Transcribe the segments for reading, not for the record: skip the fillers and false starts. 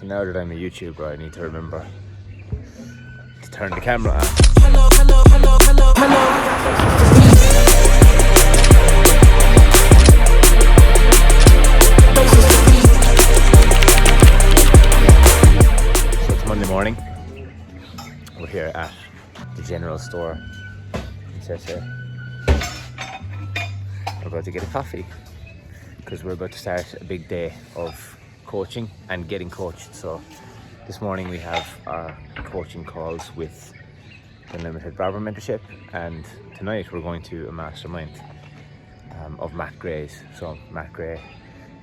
So now that I'm a YouTuber, I need to remember to turn the camera on. So it's Monday morning. We're here at the general store in Cheshire. We're about to get a coffee because we're about to start a big day of coaching and getting coached. So this morning we have our coaching calls with the Unlimited Barber Mentorship, and tonight we're going to a mastermind of Matt Gray's. So Matt Gray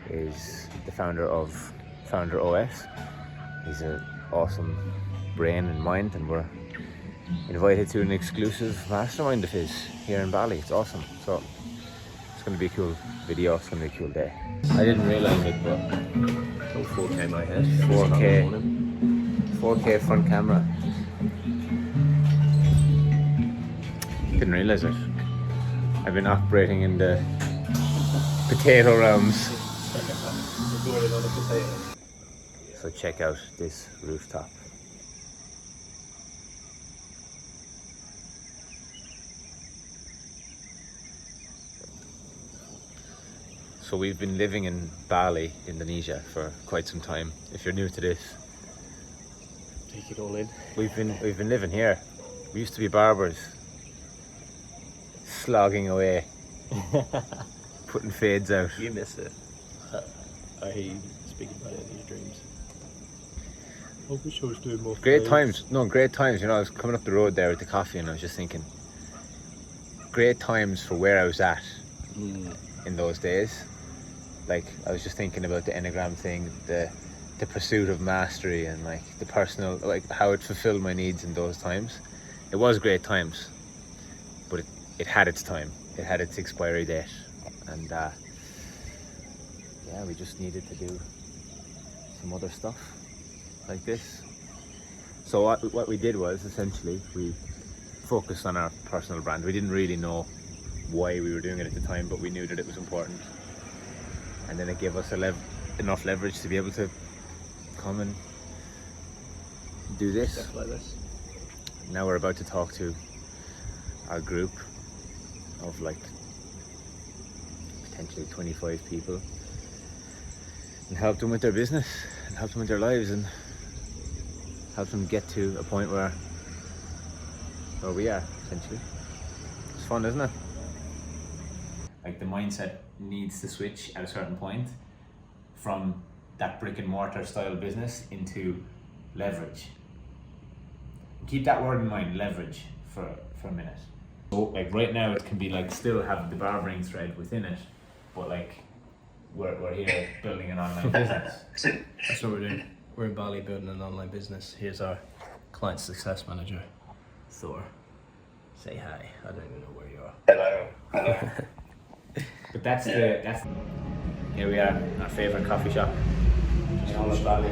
is the founder of Founder OS. He's an awesome brain and mind, and we're invited to an exclusive mastermind of his here in Bali. It's awesome. So it's going to be a cool video. It's going to be a cool day. I didn't realize it, but 4K my head. 4K front camera. Didn't realize it. I've been operating in the potato realms. Recording on a potato. So check out this rooftop. So we've been living in Bali, Indonesia for quite some time. If you're new to this, Take it all in. we've been living here. We used to be barbers, slogging away, putting fades out. You miss it. I hear you speaking about it in your dreams. I wish I was doing more. Great times. No, great times. You know, I was coming up the road there with the coffee and I was just thinking, great times for where I was at in those days. Like, I was just thinking about the Enneagram thing, the pursuit of mastery, and like the personal, like how it fulfilled my needs in those times. It was great times, but it had its time. It had its expiry date, and yeah, we just needed to do some other stuff like this. So what we did was, essentially, we focused on our personal brand. We didn't really know why we were doing it at the time, but we knew that it was important. And then it gave us enough leverage to be able to come and do this. Stuff like this. Now we're about to talk to our group of like potentially 25 people and help them with their business and help them with their lives and help them get to a point where we are, essentially. It's fun, isn't it? Like, the mindset needs to switch at a certain point from that brick and mortar style business into leverage. Keep that word in mind, leverage, for a minute. So like right now it can be like still have the barbering thread within it, but like we're here building an online business. That's what we're doing. We're in Bali building an online business. Here's our client success manager, Thor. Say hi. I don't even know where you are. Hello. But that's here we are, our favourite coffee shop in all of Bali.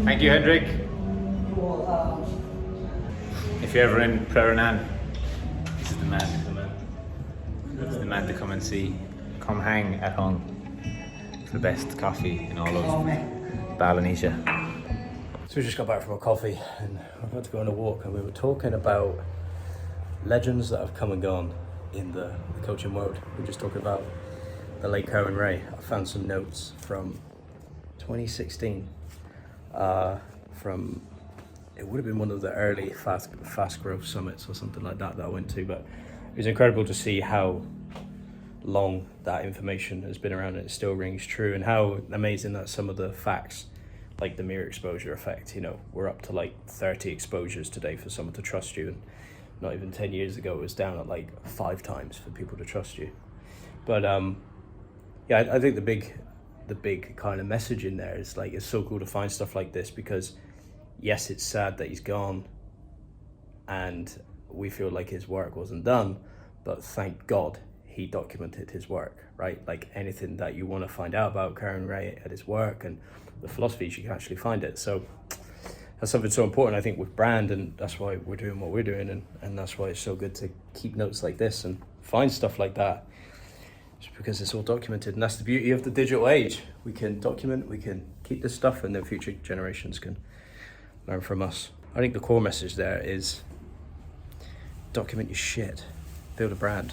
Thank you, Hendrik. If you're ever in Preranan, this is the man. This is the man to come and see. Come hang at home for the best coffee in all of Balinesia. So we just got back from a coffee and we're about to go on a walk, and we were talking about legends that have come and gone in the coaching world. We're just talking about the late Karen Ray. I found some notes from 2016 from, it would have been one of the early fast growth summits or something like that I went to, but it was incredible to see how long that information has been around and it still rings true, and how amazing that some of the facts, like the mirror exposure effect, you know, we're up to like 30 exposures today for someone to trust you, and not even 10 years ago it was down at like 5 times for people to trust you. But yeah, I think the big kind of message in there is like, it's so cool to find stuff like this, because yes, it's sad that he's gone and we feel like his work wasn't done, but thank God he documented his work, right? Like, anything that you want to find out about Karen Ray at his work and the philosophies, you can actually find it. So that's something so important, I think, with brand, and that's why we're doing what we're doing, and that's why it's so good to keep notes like this and find stuff like that. Just because it's all documented, and that's the beauty of the digital age. We can document, we can keep this stuff, and then future generations can learn from us. I think the core message there is document your shit, build a brand.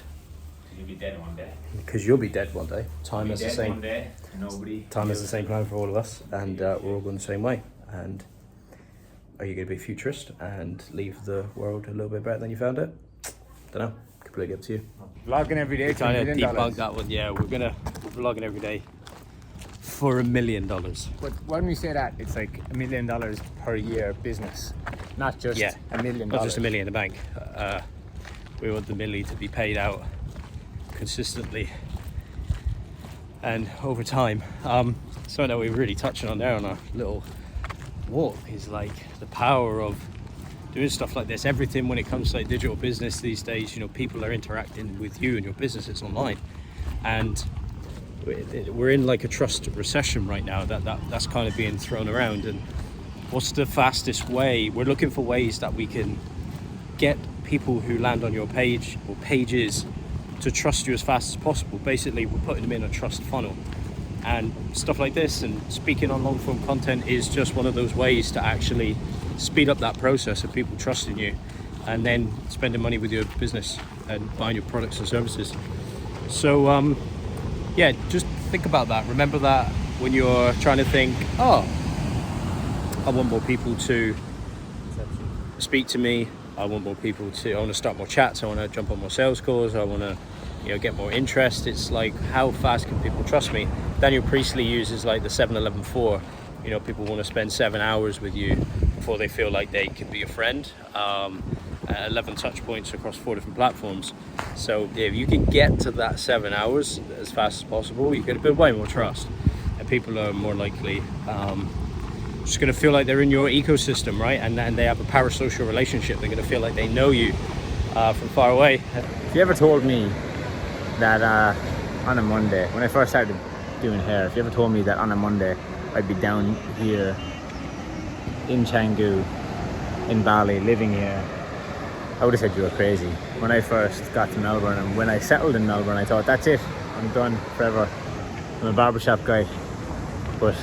You'll be dead one day. Because you'll be dead one day. Time has the same. One day. Nobody. Time has the same plan for all of us, and we're all going the same way. And are you going to be a futurist and leave the world a little bit better than you found it? Don't know. Completely up to you. Vlogging every day. Kind of debunk that one. Yeah, we're vlogging every day for $1 million. But when we say that, it's like $1 million per year business, not just $1 million. Not just $1 million in the bank. We want the milli to be paid out consistently and over time. Something that we're really touching on there on our little walk is like the power of doing stuff like this. Everything when it comes to like digital business these days, you know, people are interacting with you and your businesses online, and we're in like a trust recession right now. That's kind of being thrown around. And what's the fastest way? We're looking for ways that we can get people who land on your page or pages to trust you as fast as possible. Basically, we're putting them in a trust funnel, and stuff like this and speaking on long form content is just one of those ways to actually speed up that process of people trusting you and then spending money with your business and buying your products and services. So yeah, just think about that. Remember that when you're trying to think, oh, I want more people to speak to me, I want more people to, I want to start more chats, I want to jump on more sales calls, I want to, you know, get more interest. It's like, how fast can people trust me? Daniel Priestley uses like the 7-11-4. You know, people want to spend 7 hours with you before they feel like they can be a friend. 11 touch points across 4 different platforms. So if you can get to that 7 hours as fast as possible, you're going to build way more trust, and people are more likely just going to feel like they're in your ecosystem, right? And they have a parasocial relationship. They're going to feel like they know you from far away. If you ever told me that on a Monday, when I first started doing hair, if you ever told me that on a Monday I'd be down here in Canggu, in Bali, living here, I would have said you were crazy. When I first got to Melbourne and when I settled in Melbourne, I thought, that's it, I'm done forever. I'm a barbershop guy. But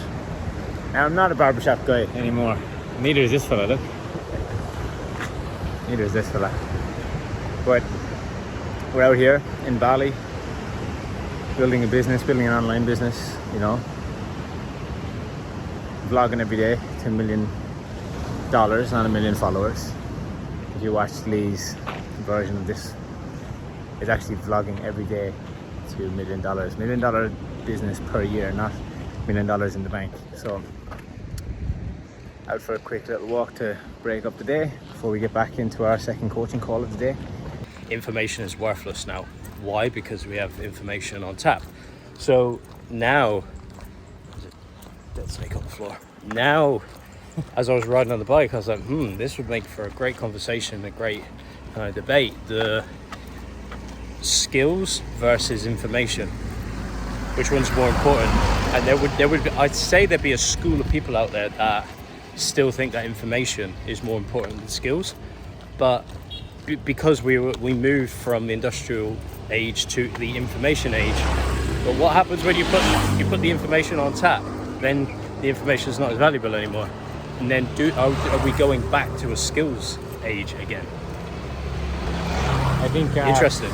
now I'm not a barbershop guy anymore. Neither is this fella, look. Neither is this fella. But we're out here in Bali, building a business, building an online business, you know. Vlogging every day to $1 million, not 1 million followers. If you watch Lee's version of this, it's actually vlogging every day to $1 million. $1 million business per year, not $1 million in the bank. So out for a quick little walk to break up the day before we get back into our second coaching call of the day. Information is worthless now. Why? Because we have information on tap. So now, there's a dead snake on the floor. Now, as I was riding on the bike, I was like, this would make for a great conversation, a great debate. The skills versus information. Which one's more important? And there would be, I'd say there'd be a school of people out there that still think that information is more important than skills. But because we moved from the industrial age to the information age, but what happens when you put the information on tap? Then the information is not as valuable anymore. And then are we going back to a skills age again? I think interesting.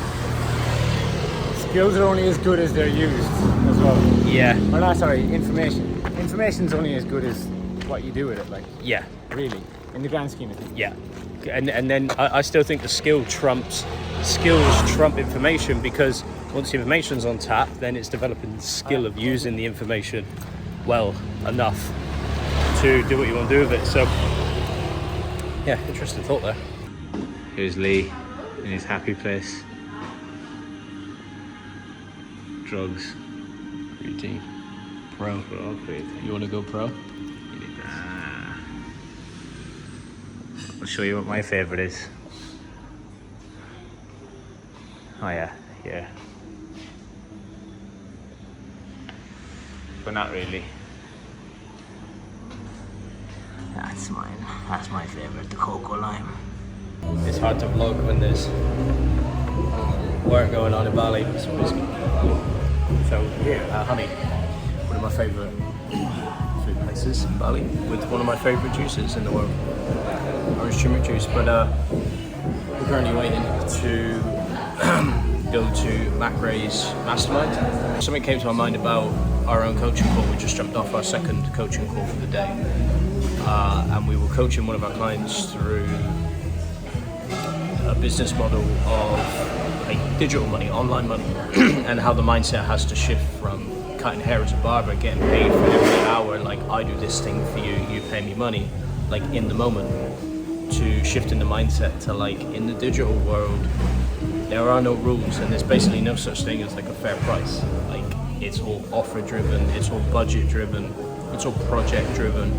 Skills are only as good as they're used as well. Yeah. Or not, sorry, information. Information's only as good as what you do with it, like. Yeah. Really, in the grand scheme of things. Yeah. And then I still think the skills trump information, because once the information's on tap, then it's developing the skill of using the information well enough to do what you want to do with it. So yeah, interesting thought there. Here's Lee in his happy place. Drugs. Creatine. Pro. Creatine. You want to go pro? I'll show you what my favorite is. Oh yeah, here. But not really. That's mine. That's my favorite, the cocoa lime. It's hard to vlog when there's work going on in Bali. So here at Honey, one of my favourite food places in Bali, with one of my favourite juices in the world, orange turmeric juice. But we're currently waiting to go to Mac Ray's Mastermind. Something came to my mind about our own coaching call. We just jumped off our second coaching call for the day, and we were coaching one of our clients through a business model of like digital money, online money, and how the mindset has to shift from cutting hair as a barber, getting paid for every hour, like I do this thing for you, you pay me money, like in the moment, to shifting the mindset to like in the digital world, there are no rules and there's basically no such thing as like a fair price. Like it's all offer driven, it's all budget driven, it's all project driven.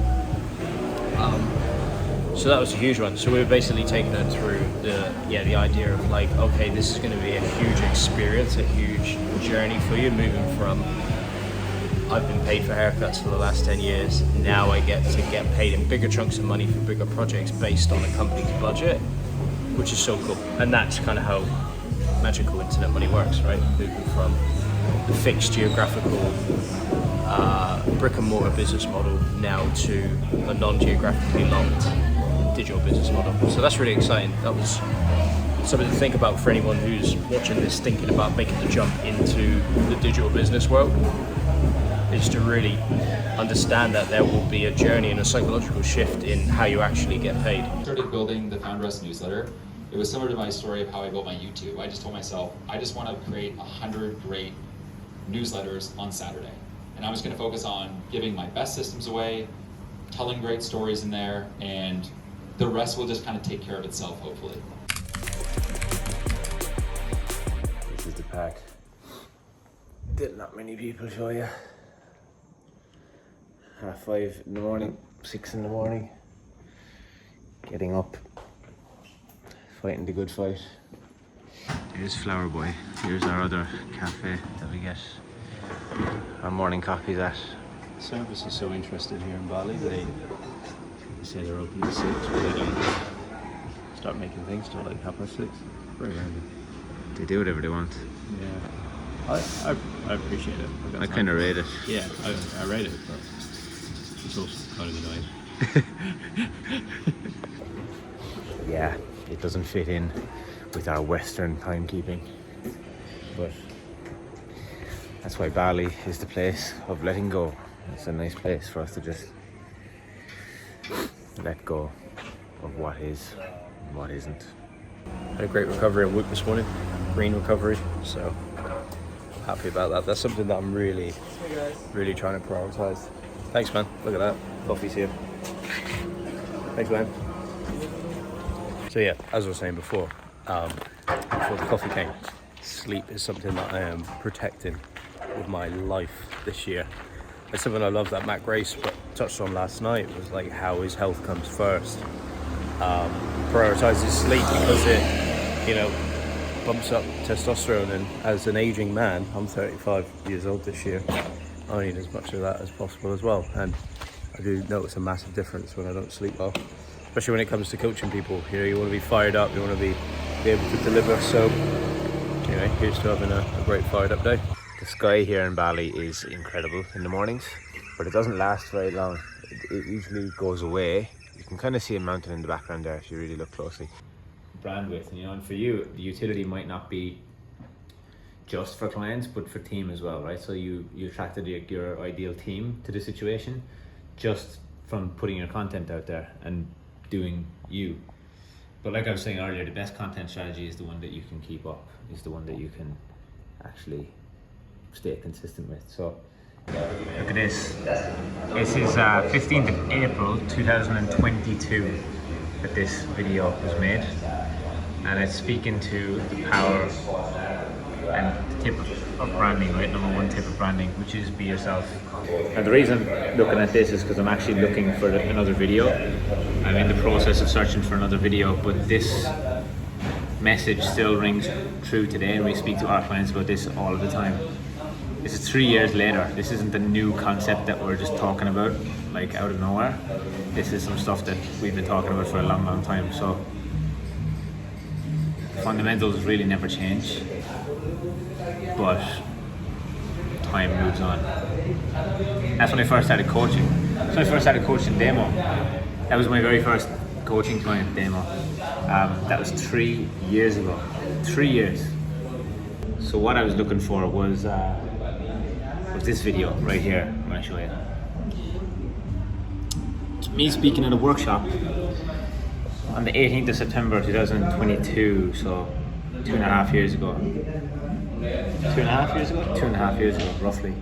So that was a huge one. So we were basically taking her through the idea of like, okay, this is going to be a huge experience, a huge journey for you, moving from I've been paid for haircuts for the last 10 years. Now I get to get paid in bigger chunks of money for bigger projects based on a company's budget, which is so cool. And that's kind of how magical internet money works, right? Moving from the fixed geographical brick and mortar business model now to a non-geographically locked digital business model. So that's really exciting. That was something to think about for anyone who's watching this, thinking about making the jump into the digital business world, is to really understand that there will be a journey and a psychological shift in how you actually get paid. I started building the Founder Us newsletter. It was similar to my story of how I built my YouTube. I just told myself, I just want to create 100 great newsletters on Saturday. And I'm just going to focus on giving my best systems away, telling great stories in there, and the rest will just kind of take care of itself, hopefully. This is the pack. Did not many people show you. 5:30 in the morning, 6 in the morning. Getting up, fighting the good fight. Here's Flower Boy. Here's our other cafe that we get our morning coffees at. Service is so interested here in Bali. They say they're open at 6, but they don't start making things till like 6:30. Very random. They do whatever they want. Yeah, I appreciate it. I kind of rate it. Yeah, I rate it, but it's also kind of annoying. Yeah, it doesn't fit in with our Western timekeeping, but that's why Bali is the place of letting go. It's a nice place for us to just let go of what is and what isn't. Had a great recovery on Whoop this morning, green recovery, so happy about that. That's something that I'm really trying to prioritise. Thanks, man. Look at that. Coffee's here. Thanks, man. So yeah, as I was saying before the coffee came, sleep is something that I am protecting with my life this year. It's something I love that Mac Race touched on last night, was like how his health comes first. Prioritizes sleep because it, bumps up testosterone, and as an aging man, I'm 35 years old this year, I need as much of that as possible as well. And I do notice a massive difference when I don't sleep well, especially when it comes to coaching people. You want to be fired up, you want to be able to deliver. So here's to having a great fired up day. The sky here in Bali is incredible in the mornings, but it doesn't last very long. It usually goes away. You can kind of see a mountain in the background there if you really look closely. Bandwidth, and for you, the utility might not be just for clients, but for team as well, right? So you attracted your ideal team to the situation just from putting your content out there and doing you. But like I was saying earlier, the best content strategy is the one that you can keep up, is the one that you can actually stay consistent with. So look at this. This is 15th of April 2022 that this video was made, and it's speaking to the power and the tip of branding, right? Number one tip of branding, which is be yourself. And the reason I'm looking at this is because I'm actually looking for another video. I'm in the process of searching for another video, but this message still rings true today, and we speak to our clients about this all of the time. This is 3 years later. This isn't the new concept that we're just talking about like out of nowhere. This is some stuff that we've been talking about for a long time. So fundamentals really never change, but time moves on. That's when I first started coaching. So I first started coaching demo. That was my very first coaching client, demo. That was 3 years ago. 3 years. So what I was looking for was this video right here. I'm going to show you. It's me speaking at a workshop on the 18th of September 2022, so 2.5 years ago. 2.5 years ago? 2.5 years ago, roughly.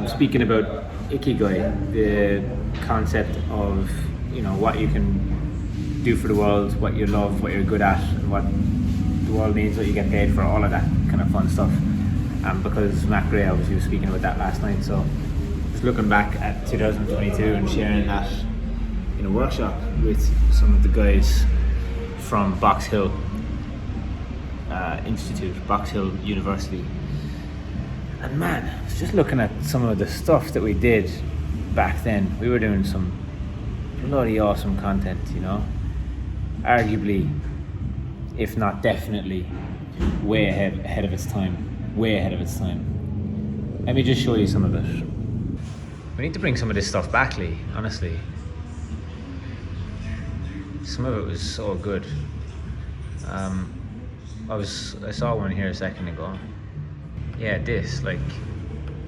Speaking about Ikigai, the concept of, you know, what you can do for the world, what you love, what you're good at, and what the world needs, what you get paid for, all of that kind of fun stuff. Because Matt Gray obviously was speaking about that last night, so just looking back at 2022 and sharing that in a workshop with some of the guys from Box Hill Institute, Box Hill University. And man, I was just looking at some of the stuff that we did back then. We were doing some bloody awesome content, you know. Arguably, if not definitely, way ahead of its time. Way ahead of its time. Let me just show you some of it. We need to bring some of this stuff back, Lee, honestly. Some of it was so good. I saw one here a second ago. Yeah, this, like...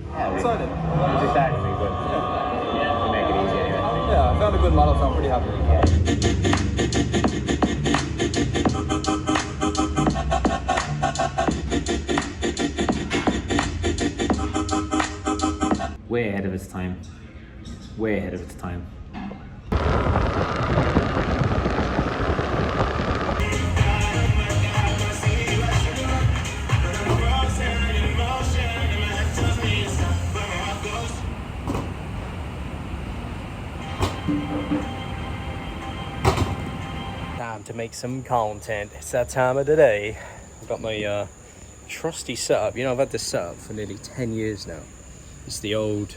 Yeah, excited. It's actually good. Yeah. To make it easy anyway. Yeah, I found a good model, so I'm pretty happy. Way ahead of its time. Way ahead of its time. Time to make some content. It's that time of the day. I've got my trusty setup. You know, I've had this setup for nearly 10 years now. It's the old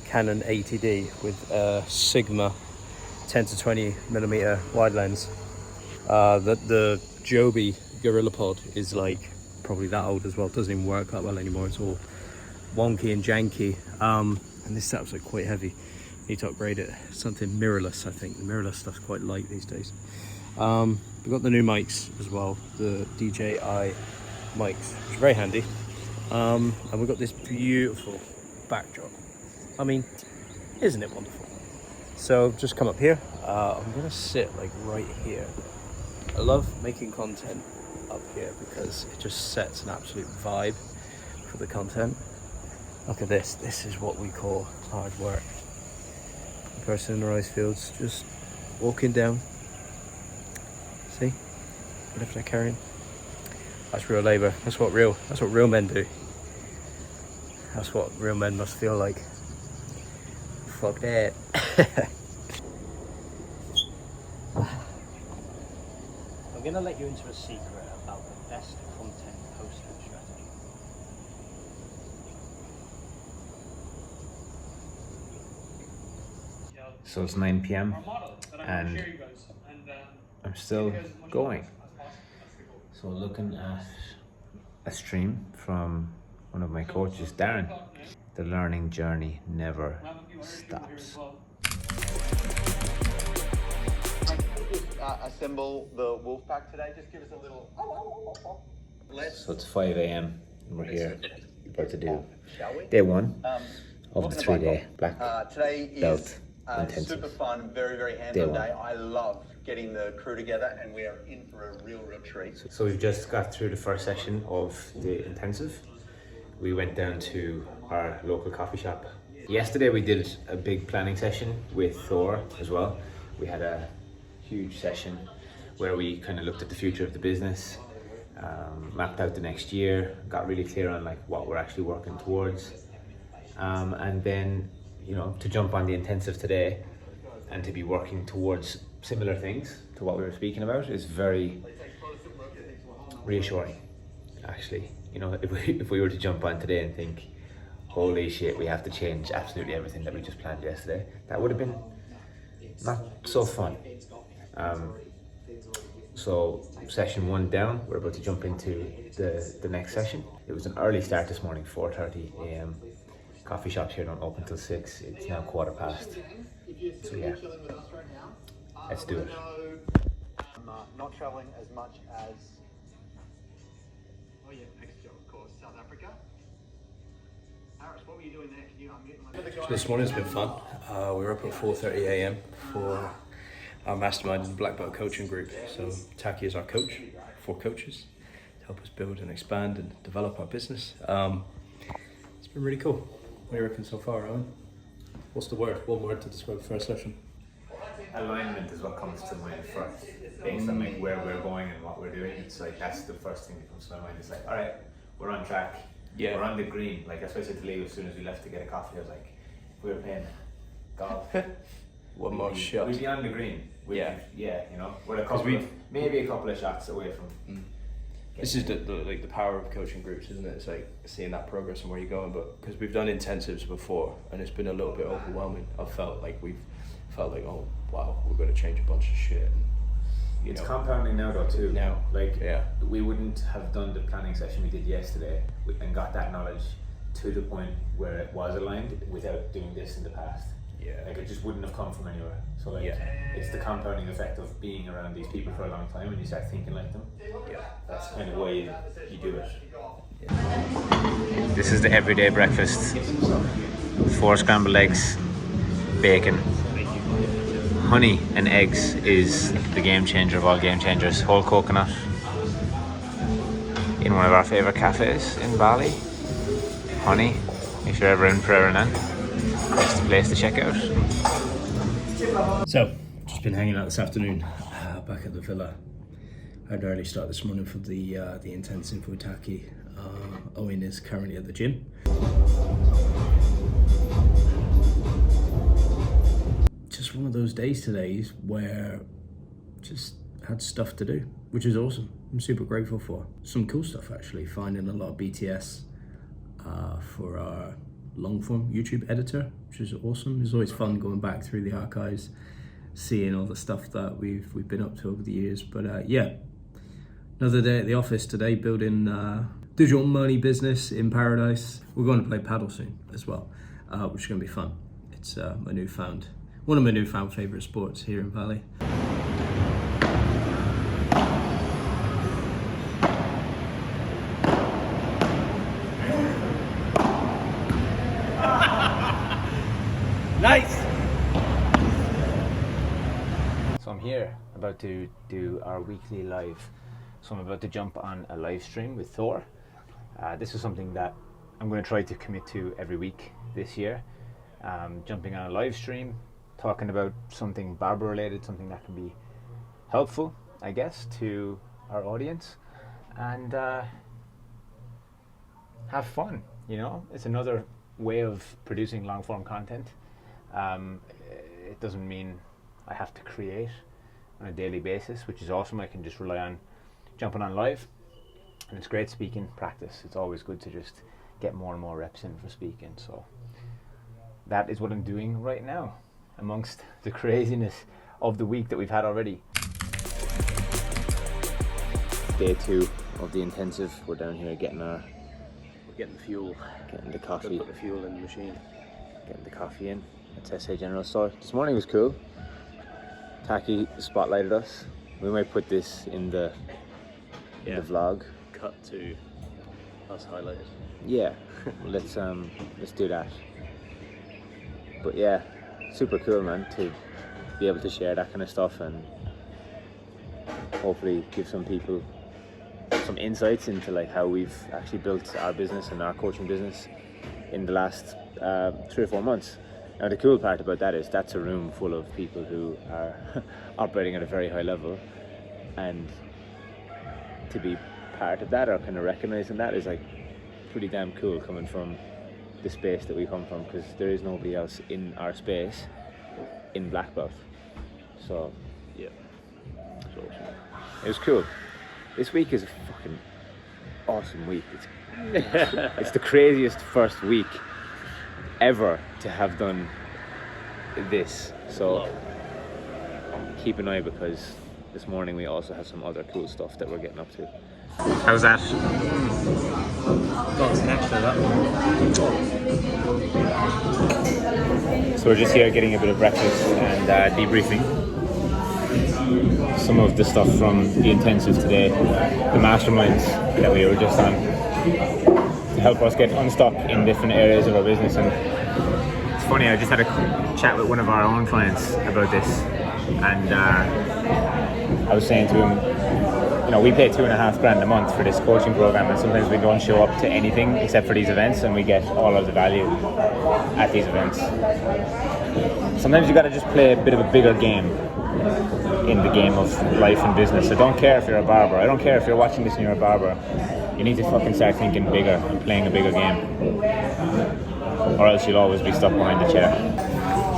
Canon 80D with Sigma 10 to 20 millimeter wide lens. The Joby GorillaPod is like probably that old as well. It doesn't even work that well anymore. It's all wonky and janky. And this setup's like quite heavy. Need to upgrade it. Something mirrorless, I think. The mirrorless stuff's quite light these days. We've got the new mics as well, the DJI mics, which is very handy. And we've got this beautiful backdrop. I mean, isn't it wonderful? So just come up here. I'm gonna sit like right here. I love making content up here because it just sets an absolute vibe for the content. Look at this. This is what we call hard work. The person in the rice fields just walking down. See? Whatever they're carrying. That's real labour. That's what real men do. That's what real men must feel like. Fuck that. I'm gonna let you into a secret about the best content posting strategy. So it's 9 p.m. and I'm still going. So looking at a stream from one of my coaches, Darren. The learning journey never stops. Assemble the wolf pack today. Just give us a little. So it's 5 a.m. and we're here about to do day one of the 3-day black today belt is intensive. super fun, very, very hands-on day. I love getting the crew together, and we are in for a real treat. So we've just got through the first session of the intensive. We went down to our local coffee shop. Yesterday we did a big planning session with Thor as well. We had a huge session where we kind of looked at the future of the business, mapped out the next year, got really clear on like what we're actually working towards, and then, you know, to jump on the intensive today and to be working towards similar things to what we were speaking about is very reassuring, actually. You know, if we were to jump on today and think, holy shit, we have to change absolutely everything that we just planned yesterday, that would have been not so fun. So session 1 down, we're about to jump into the next session. It was an early start this morning, 4:30 a.m. Coffee shops here don't open till 6. It's now 1:15. So yeah, let's do it. I'm not traveling as much as... Oh yeah, next job, of course, South Africa. Harris, what were you doing there? Can you unmute my... So this morning's been fun. We were up at 4:30 a.m. for our Mastermind and Black Belt coaching group. So Taki is our coach, 4 coaches to help us build and expand and develop our business. It's been really cool. What do you reckon so far, Owen? What's the word? One word to describe the first session. Alignment is what comes to mind first. Based on like where we're going and what we're doing, it's like that's the first thing that comes to my mind. It's like, all right, we're on track. Yeah. We're on the green. Like that's what I said to Leo as soon as we left to get a coffee. I was like, if we were playing golf, One more shot. we'd be on the green. Yeah. Yeah, you know, we're maybe a couple of shots away from. This is the power of coaching groups, isn't it? It's like seeing that progress and where you're going. But because we've done intensives before and it's been a little bit overwhelming, I've felt like oh wow, we're going to change a bunch of shit. And, It's compounding now though too. Now, like yeah. we wouldn't have done the planning session we did yesterday and got that knowledge to the point where it was aligned without doing this in the past. Yeah. Like it just wouldn't have come from anywhere. So like Yeah. it's the compounding effect of being around these people for a long time and you start thinking like them. Yeah. That's kind of why you do it. This is the everyday breakfast. 4 scrambled eggs, bacon. Honey and eggs is the game changer of all game changers. Whole coconut in one of our favourite cafes in Bali. Honey, if you're ever in Pereira, that's the place to check out. So, just been hanging out this afternoon back at the villa. I had an early start this morning for the intensive with Taki. Owen is currently at the gym. Just one of those days today where just had stuff to do, which is awesome. I'm super grateful for. Some cool stuff actually, finding a lot of BTS for our long form YouTube editor, which is awesome. It's always fun going back through the archives, seeing all the stuff that we've been up to over the years. But yeah, another day at the office today, building digital money business in paradise. We're going to play paddle soon as well, which is going to be fun. It's one of my newfound favourite sports here in Bali. Nice! So I'm here about to do our weekly live. So I'm about to jump on a live stream with Thor. This is something that I'm going to try to commit to every week this year. Jumping on a live stream, talking about something barber related, something that can be helpful, I guess, to our audience, and have fun. You know, it's another way of producing long form content. It doesn't mean I have to create on a daily basis, which is awesome. I can just rely on jumping on live, and it's great speaking practice. It's always good to just get more and more reps in for speaking. So that is what I'm doing right now, amongst the craziness of the week that we've had already. Day 2 of the intensive. We're down here getting the fuel, getting the coffee, Put the fuel in the machine, getting the coffee in at SA General Store. This morning was cool. Taki spotlighted us. We might put this in the vlog. Cut to us highlighted. Yeah, let's do that. But yeah, super cool, man, to be able to share that kind of stuff and hopefully give some people some insights into like how we've actually built our business and our coaching business in the last 3 or 4 months. Now the cool part about that is that's a room full of people who are operating at a very high level, and to be part of that or kind of recognizing that is like pretty damn cool coming from the space that we come from, because there is nobody else in our space in black belt. So Yeah, it's awesome. it was cool. This week is a fucking awesome week. It's the craziest first week ever to have done this. So keep an eye, because this morning we also have some other cool stuff that we're getting up to. How's that? Got an extra that one. So we're just here getting a bit of breakfast and debriefing some of the stuff from the intensive today, the masterminds that we were just on, to help us get unstuck in different areas of our business. And it's funny, I just had a chat with one of our own clients about this, and I was saying to him, you know, we pay $2,500 a month for this coaching program, and sometimes we don't show up to anything except for these events, and we get all of the value at these events. Sometimes you got to just play a bit of a bigger game in the game of life and business. So don't care if you're a barber. I don't care if you're watching this and you're a barber. You need to fucking start thinking bigger and playing a bigger game, or else you'll always be stuck behind the chair.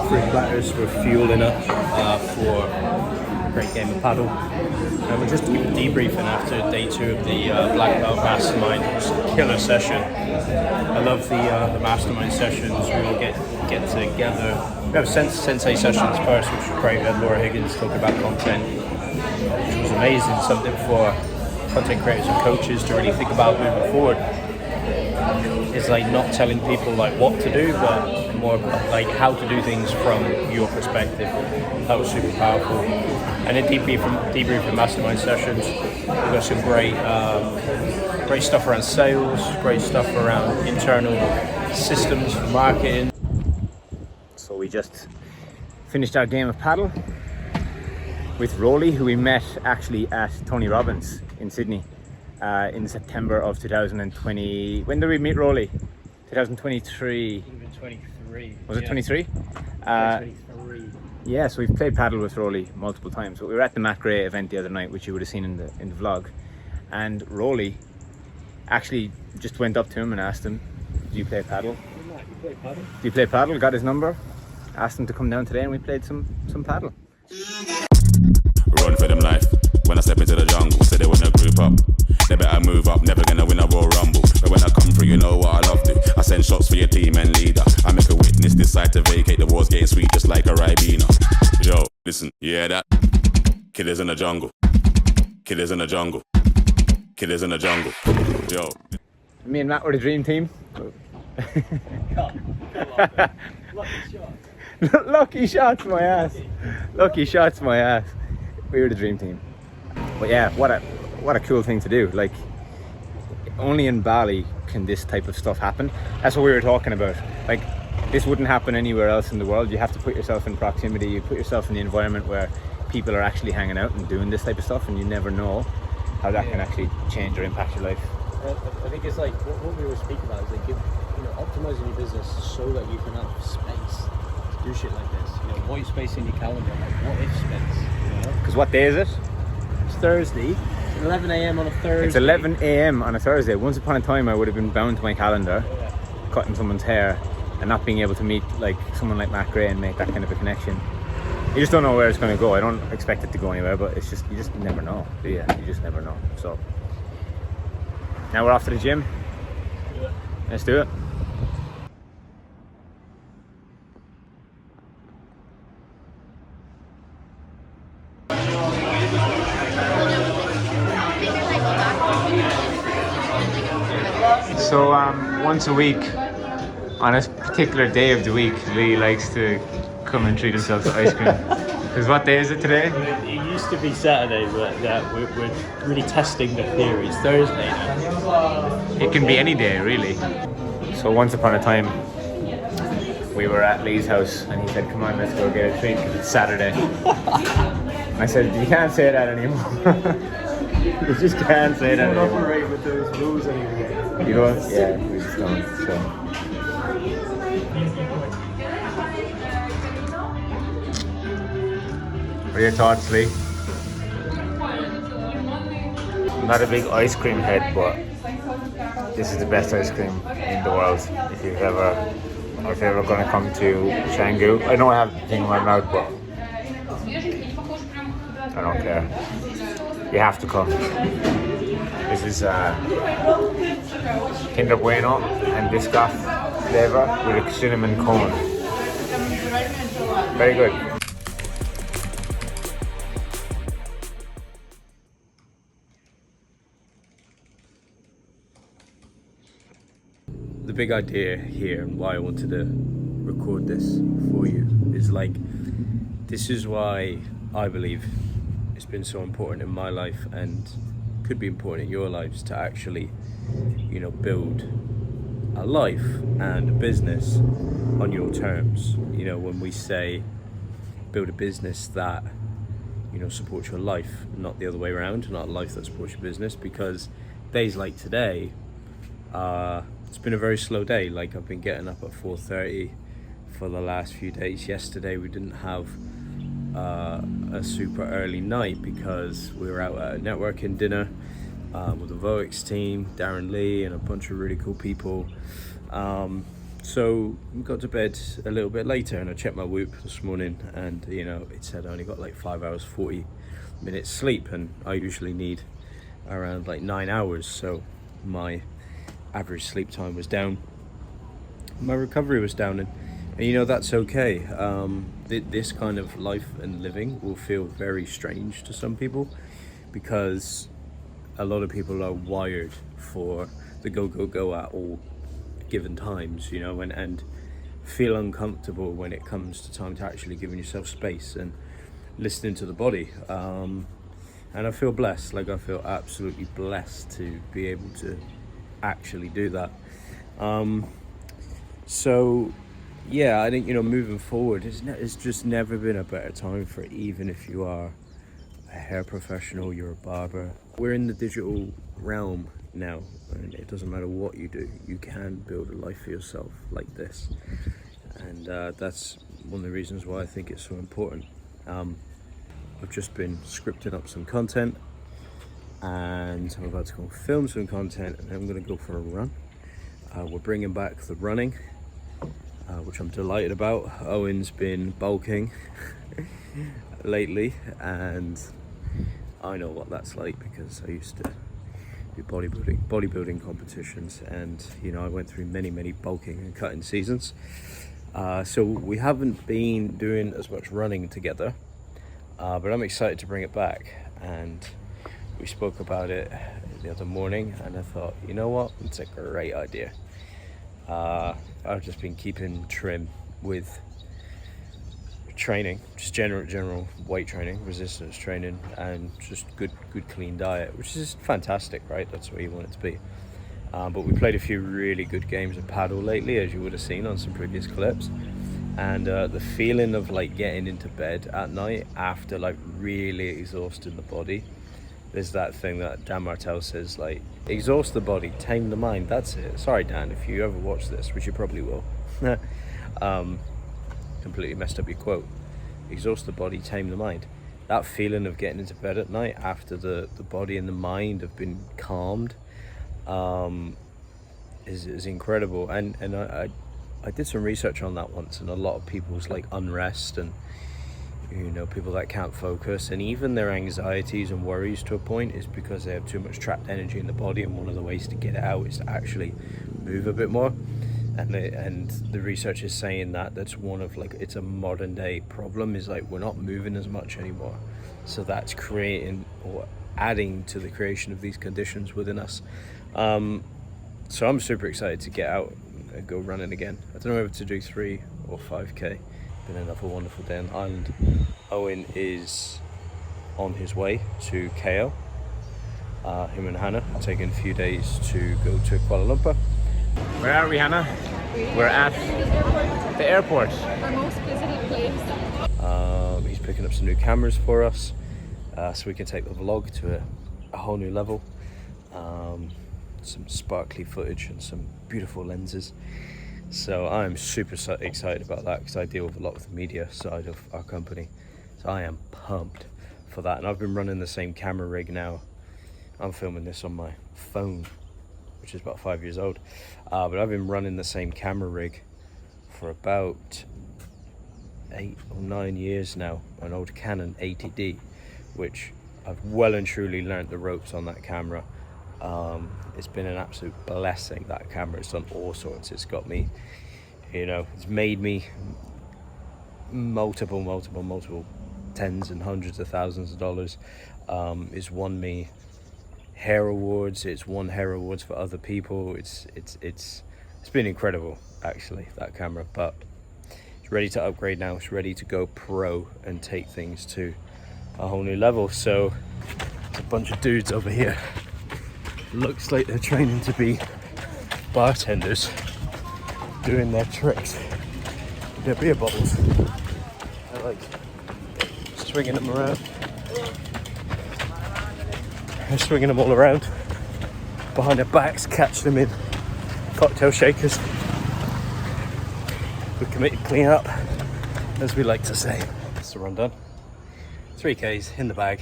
3 platters were fueling up for a great game of paddle. And we're just debriefing after day 2 of the Black Belt Mastermind. It was a killer session. I love the Mastermind sessions. We all get together. We have Sensei sessions first, which was great. We had Laura Higgins talking about content, which was amazing. Something for content creators and coaches to really think about moving forward. It's like not telling people like what to do, but more like how to do things from your perspective. That was super powerful. And then debriefing mastermind sessions, we've got some great stuff around sales, great stuff around internal systems for marketing. So we just finished our game of paddle with Rolly, who we met actually at Tony Robbins in Sydney in September of 2020. When did we meet Rolly? 2023. Even 23. Was it 23? 23. Yeah, so we've played paddle with Rolly multiple times. But we were at the Matt Gray event the other night, which you would have seen in the vlog. And Rolly actually just went up to him and asked him, "Do you play paddle? Do you play paddle?" Got his number, asked him to come down today, and we played some paddle. Run for them life. When I step into the jungle, say they wanna group up. They better move up, never gonna win a Royal Rumble. But when I come through, you know what I love to. I send shots for your team and leader. I make a witness decide to vacate. The war's getting sweet just like a Ribena. Yo, listen, you hear that? Killers in the jungle. Killers in the jungle. Killers in the jungle. Yo. Me and Matt were the dream team. Lucky shots, my ass. Lucky shots, my ass. We were the dream team. But yeah, what a cool thing to do. Like, only in Bali can this type of stuff happen. That's what we were talking about. Like, this wouldn't happen anywhere else in the world. You have to put yourself in proximity. You put yourself in the environment where people are actually hanging out and doing this type of stuff, and you never know how that can actually change or impact your life. I think it's like what we were speaking about is like optimizing your business so that you can have space to do shit like this. You know, white space in your calendar, like what if space. Because what day is it? It's Thursday. 11 a.m. on a Thursday. It's 11 a.m. on a Thursday. Once upon a time, I would have been bound to my calendar, cutting someone's hair, and not being able to meet like someone like Matt Gray and make that kind of a connection. You just don't know where it's going to go. I don't expect it to go anywhere, but it's just, you just never know, do you? You just never know. So now we're off to the gym. Let's do it. So once a week, on a particular day of the week, Lee likes to come and treat himself to ice cream. Because what day is it today? It used to be Saturday, but we're really testing the theory. It's Thursday now. It can be any day, really. So once upon a time, we were at Lee's house, and he said, "Come on, let's go get a treat because it's Saturday." And I said, "You can't say that anymore." You just can't say that anymore. Operate with those rules anymore. You don't? Yeah, we just don't. So. What are your thoughts, Lee? I'm not a big ice cream head, but this is the best ice cream in the world. If you're ever going to come to Canggu, I know I have the thing in my mouth, but I don't care. You have to come. This is Kinder Bueno and Biscoff flavor with a cinnamon cone. Very good. big idea here and why I wanted to record this for you is like, this is why I believe it's been so important in my life and could be important in your lives to actually, you know, build a life and a business on your terms. You know, when we say build a business that, you know, supports your life, not the other way around, not a life that supports your business, because days like today, it's been a very slow day. Like, I've been getting up at 4:30 for the last few days. Yesterday we didn't have a super early night because we were out at a networking dinner with the Voix team, Darren Lee and a bunch of really cool people. So we got to bed a little bit later, and I checked my Whoop this morning, and you know, it said I only got like 5 hours 40 minutes sleep, and I usually need around like 9 hours, so my average sleep time was down, my recovery was down, and you know, that's okay. This kind of life and living will feel very strange to some people because a lot of people are wired for the go at all given times, you know, and feel uncomfortable when it comes to time to actually giving yourself space and listening to the body. And I feel blessed, like I feel absolutely blessed to be able to actually do that. So yeah, I think, you know, moving forward, it's just never been a better time for it, even if you are a hair professional, you're a barber. We're in the digital realm now, and it doesn't matter what you do, you can build a life for yourself like this. And that's one of the reasons why I think it's so important. I've just been scripting up some content, and I'm about to go film some content, and then I'm going to go for a run. We're bringing back the running, which I'm delighted about. Owen's been bulking lately, and I know what that's like because I used to do bodybuilding competitions, and you know, I went through many bulking and cutting seasons. So we haven't been doing as much running together, but I'm excited to bring it back, and we spoke about it the other morning, and I thought, you know what, it's a great idea. I've just been keeping trim with training, just general weight training, resistance training, and just good clean diet, which is fantastic, right? That's where you want it to be. But we played a few really good games of paddle lately, as you would have seen on some previous clips, and the feeling of like getting into bed at night after like really exhausting the body. There's that thing that Dan Martell says, like, exhaust the body, tame the mind. That's it. Sorry, Dan, if you ever watch this, which you probably will. Completely messed up your quote. Exhaust the body, tame the mind. That feeling of getting into bed at night after the body and the mind have been calmed is incredible. And I did some research on that once, and a lot of people's like unrest and, you know, people that can't focus, and even their anxieties and worries to a point, is because they have too much trapped energy in the body, and one of the ways to get it out is to actually move a bit more. And the research is saying that that's one of, like, it's a modern day problem, is like we're not moving as much anymore, so that's creating or adding to the creation of these conditions within us. So I'm super excited to get out and go running again. I don't know whether to do 3 or 5k. Been another wonderful day on the island. Owen is on his way to KL. Him and Hannah are taking a few days to go to Kuala Lumpur. Where are we, Hannah? We're at the airport. Our most visited place. He's picking up some new cameras for us, so we can take the vlog to a whole new level. Some sparkly footage and some beautiful lenses. So I'm super excited about that, because I deal with a lot of the media side of our company. So I am pumped for that. And I've been running the same camera rig now. I'm filming this on my phone, which is about 5 years old. But I've been running the same camera rig for about 8 or 9 years now. An old Canon 80D, which I've well and truly learnt the ropes on that camera. It's been an absolute blessing, that camera. It's done all sorts. It's got me, you know, it's made me multiple tens and hundreds of thousands of dollars. It's won me hair awards. It's won hair awards for other people. It's It's been incredible, actually, that camera, but it's ready to upgrade now. It's ready to go pro and take things to a whole new level. So there's a bunch of dudes over here. Looks like they're training to be bartenders, doing their tricks with their beer bottles. They're like swinging them around. They're swinging them all around behind their backs, catch them in cocktail shakers. We're committed clean up, as we like to say. That's the rundown. 3Ks in the bag,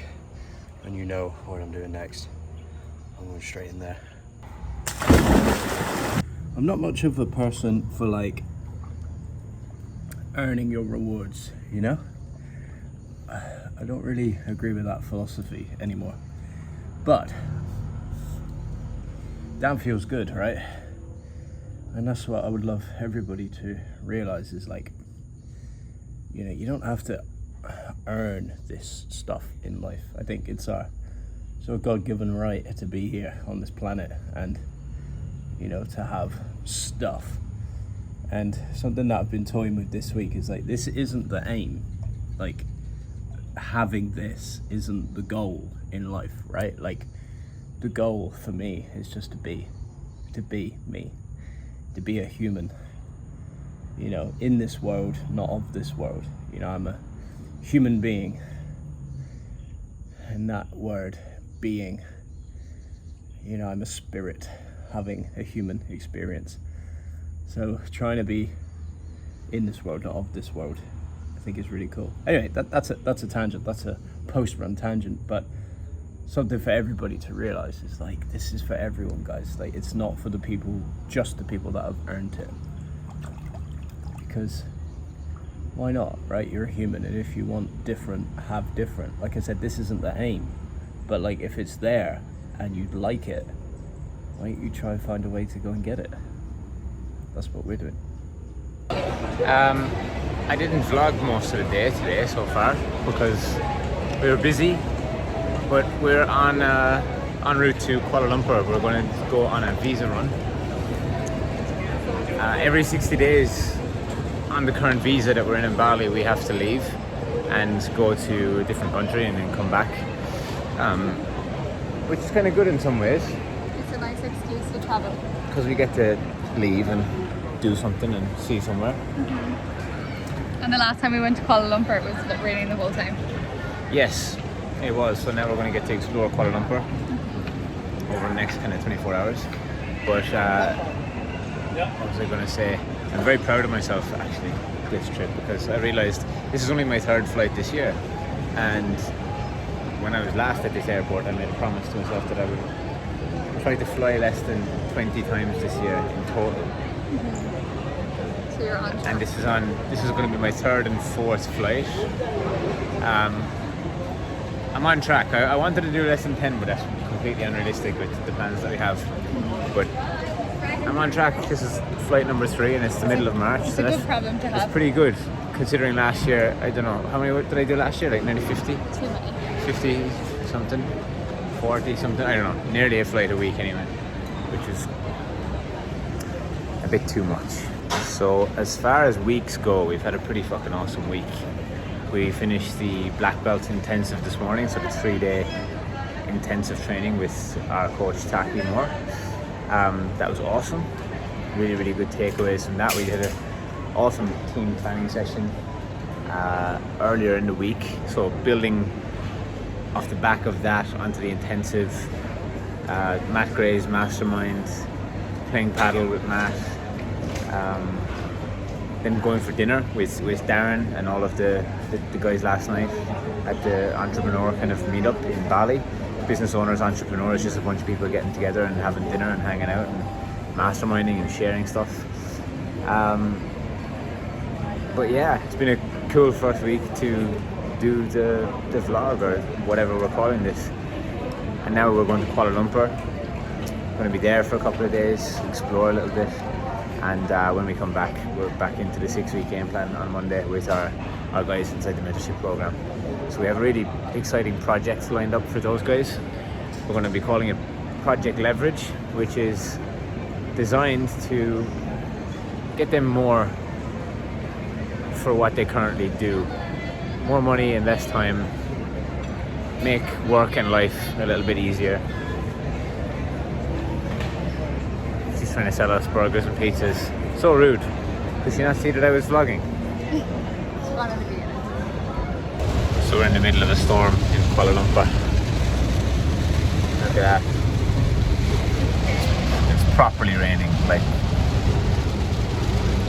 and you know what I'm doing next. I'm going straight in there. I'm not much of a person for like earning your rewards, you know? I don't really agree with that philosophy anymore. But that feels good, right? And that's what I would love everybody to realize is like, you know, you don't have to earn this stuff in life. I think it's a God-given right to be here on this planet and, you know, to have stuff. And something that I've been toying with this week is like, this isn't the aim. Like, having this isn't the goal in life, right? Like, the goal for me is just to be me, to be a human, you know, in this world, not of this world. You know, I'm a human being, and that word being, you know, I'm a spirit having a human experience. So trying to be in this world, not of this world, I think is really cool. Anyway, that's a tangent, that's a post-run tangent, but something for everybody to realize is like, this is for everyone, guys. Like, it's not for the people, just the people that have earned it. Because why not, right? You're a human, and if you want different, have different. Like I said, this isn't the aim, but like, if it's there and you'd like it, why don't you try and find a way to go and get it? That's what we're doing. I didn't vlog most of the day today so far because we were busy, but we're en route to Kuala Lumpur. We're going to go on a visa run. Every 60 days on the current visa that we're in Bali, we have to leave and go to a different country and then come back, which is kind of good in some ways. It's a nice excuse to travel. Because we get to leave and do something and see somewhere. And the last time we went to Kuala Lumpur, it was raining the whole time. Yes, it was. So now we're going to get to explore Kuala Lumpur over the next kind of 24 hours. But what was I going to say? I'm very proud of myself actually this trip, because I realised this is only my third flight this year. And when I was last at this airport, I made a promise to myself that I would try to fly less than 20 times this year in total. So you're on track. And this is going to be my third and fourth flight. I'm on track. I wanted to do less than 10, but that's completely unrealistic with the plans that we have. But I'm on track. This is flight number 3 and it's the middle of March. It's so a good problem to have. It's pretty good considering last year, I don't know, how many did I do last year? Like nearly 50? Too many. 50 something? 40 something? I don't know. Nearly a flight a week anyway, which is a bit too much. So as far as weeks go, we've had a pretty fucking awesome week. We finished the Black Belt Intensive this morning, so the 3-day intensive training with our coach Taki Moore. That was awesome. Really, really good takeaways from that. We did an awesome team planning session earlier in the week. So building off the back of that onto the intensive, Matt Gray's Mastermind, playing paddle with Matt, then going for dinner with Darren and all of the guys last night at the entrepreneur kind of meetup in Bali. Business owners, entrepreneurs, just a bunch of people getting together and having dinner and hanging out and masterminding and sharing stuff. But yeah, it's been a cool first week to do the vlog or whatever we're calling this. And now we're going to Kuala Lumpur. We're going to be there for a couple of days, explore a little bit. And when we come back, we're back into the 6-week game plan on Monday with our guys inside the mentorship program. So we have a really exciting project lined up for those guys. We're going to be calling it Project Leverage, which is designed to get them more for what they currently do. More money and less time. Make work and life a little bit easier. She's trying to sell us burgers and pizzas. So rude. Did she not see that I was vlogging? It's one of the beginnings. So we're in the middle of a storm in Kuala Lumpur. Look at that. It's properly raining. Like,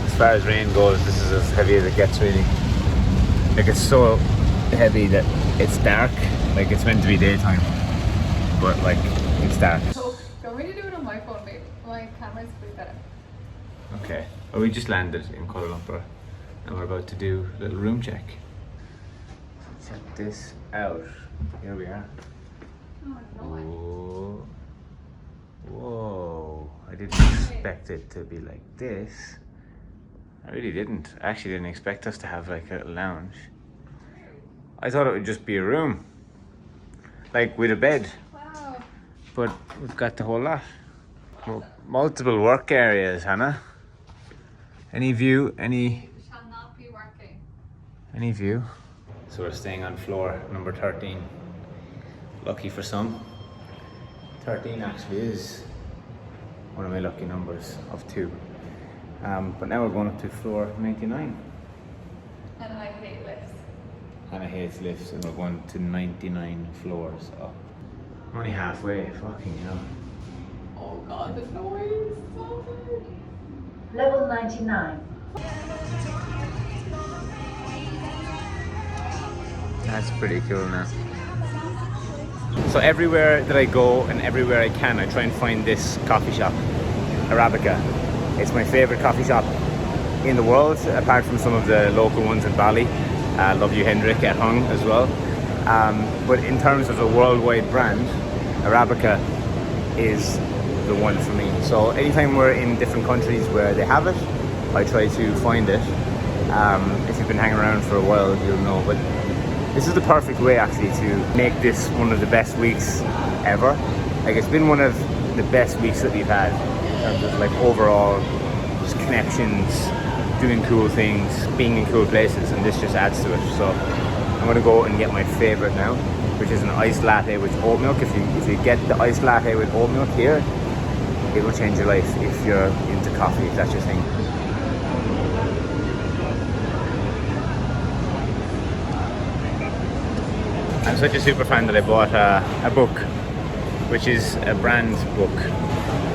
as far as rain goes, this is as heavy as it gets, really. Like, it's so heavy that it's dark. Like, it's meant to be daytime, but like, it's dark. So, do you want me to do it on my phone, babe? My camera's pretty better. Okay. Well, we just landed in Kuala Lumpur and we're about to do a little room check. Check this out. Here we are. Oh, no. Whoa. Whoa. I didn't expect it to be like this. I really didn't. I actually didn't expect us to have like a little lounge. I thought it would just be a room. Like with a bed. Wow. But we've got the whole lot. Multiple work areas, Hannah. Any view? Any Shall not be working. view? So we're staying on floor number 13. Lucky for some. 13 actually is one of my lucky numbers of 2. But now we're going up to floor 99. And I hate lifts. Hannah hates lifts and we're going to 99 floors up. I'm only halfway, fucking hell. Oh god, the noise. So good. Level 99. That's pretty cool now. So everywhere that I go and everywhere I can, I try and find this coffee shop, Arabica. It's my favorite coffee shop in the world, apart from some of the local ones in Bali. Love you, Hendrik, at Hung as well. But in terms of a worldwide brand, Arabica is the one for me. So anytime we're in different countries where they have it, I try to find it. If you've been hanging around for a while, you'll know. But this is the perfect way actually to make this one of the best weeks ever. Like, it's been one of the best weeks that we've had in terms of like overall just connections, doing cool things, being in cool places, and this just adds to it. So I'm gonna go and get my favorite now, which is an iced latte with oat milk. If you get the iced latte with oat milk here, it will change your life if you're into coffee, if that's your thing. I'm such a super fan that I bought a book, which is a brand book,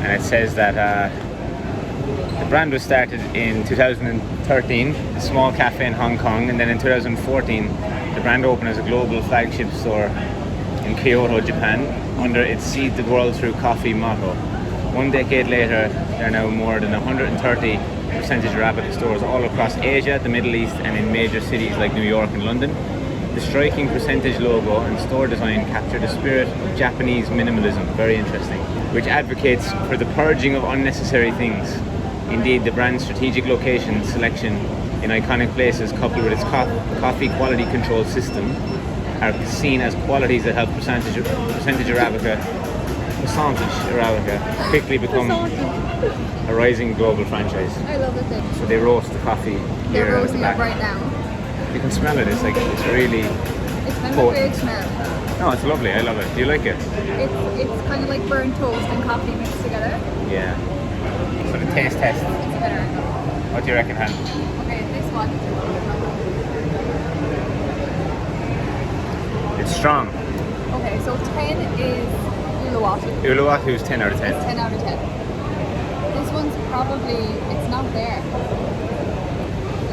and it says that the brand was started in 2013, a small cafe in Hong Kong, and then in 2014 the brand opened as a global flagship store in Kyoto, Japan, under its Seed the World Through Coffee motto. 1 decade later, there are now more than 130 percentage Arabica stores all across Asia, the Middle East, and in major cities like New York and London. The striking percentage logo and store design capture the spirit of Japanese minimalism, very interesting, which advocates for the purging of unnecessary things. Indeed, the brand's strategic location selection in iconic places, coupled with its coffee quality control system, are seen as qualities that help percentage Arabica quickly become a rising global franchise. I love the thing. So they roast the coffee here. They're at the roasting back. it right now. You can smell it. It's like, it's really It's kind of a potent. weird smell. No, it's lovely. I love it. Do you like it? It's kind of like burnt toast and coffee mixed together. Yeah. So the taste test. It's better. What do you reckon, Han? Okay, this one. It's strong. Okay, so 10 is Uluwatu. Uluwatu's 10 out of 10. 10 out of 10. This one's probably, it's not there.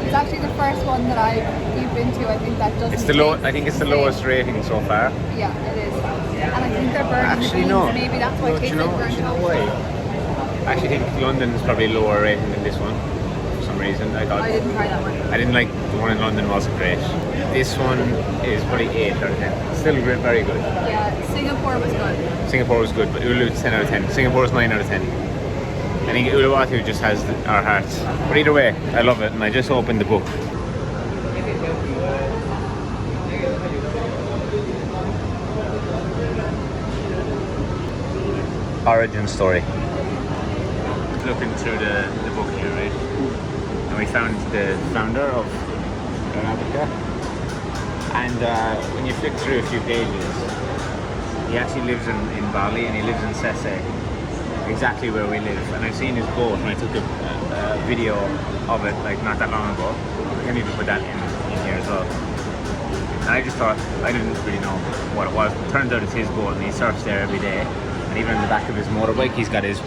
It's actually the first one that I've been to. I think that doesn't. It's the I think it's the lowest rating so far. Yeah, it is. And I think they're burning Actually, the beans. no. Maybe that's why it tastes like burnt Do you know toast. why? I actually think London is probably lower rating than this one for some reason. I thought I didn't try that one. I didn't like the one in London. Wasn't great. This one is probably 8 out of 10. Still very good. Yeah, Singapore was good. Singapore was good, but Ulu's 10 out of 10. Singapore is 9 out of 10. I think Uluwatu just has our hearts. But either way, I love it, and I just opened the book. Origin story. Looking through the book here, right? and we found the founder of Arabica. And when you flick through a few pages, he actually lives in Bali, and he lives in Sese, exactly where we live. And I've seen his boat, and I took a video of it like not that long ago. We can even put that in here as well. And I just thought, I didn't really know what it was. It turns out it's his boat, and he surfs there every day. And even on the back of his motorbike, he's got his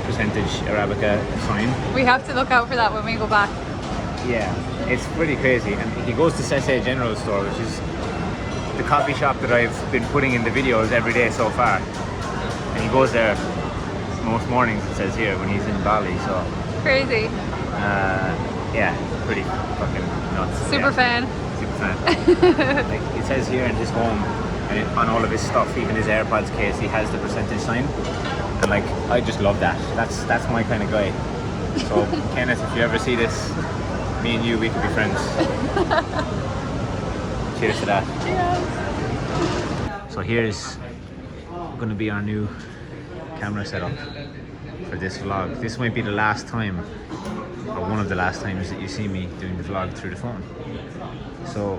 percentage Arabica sign. We have to look out for that when we go back. Yeah, it's pretty crazy. And he goes to Sese General Store, which is the coffee shop that I've been putting in the videos every day so far. And he goes there most mornings, it says here, when he's in Bali, so... Crazy. Yeah, pretty fucking nuts. Super fan. Super fan. Like, it says here in his home, and on all of his stuff, even his AirPods case, he has the percentage sign. And like, I just love that. That's my kind of guy. So Kenneth, if you ever see this, me and you, we could be friends. Cheers to that. Cheers. So here's going to be our new camera setup for this vlog. This might be the last time, or one of the last times, that you see me doing the vlog through the phone. So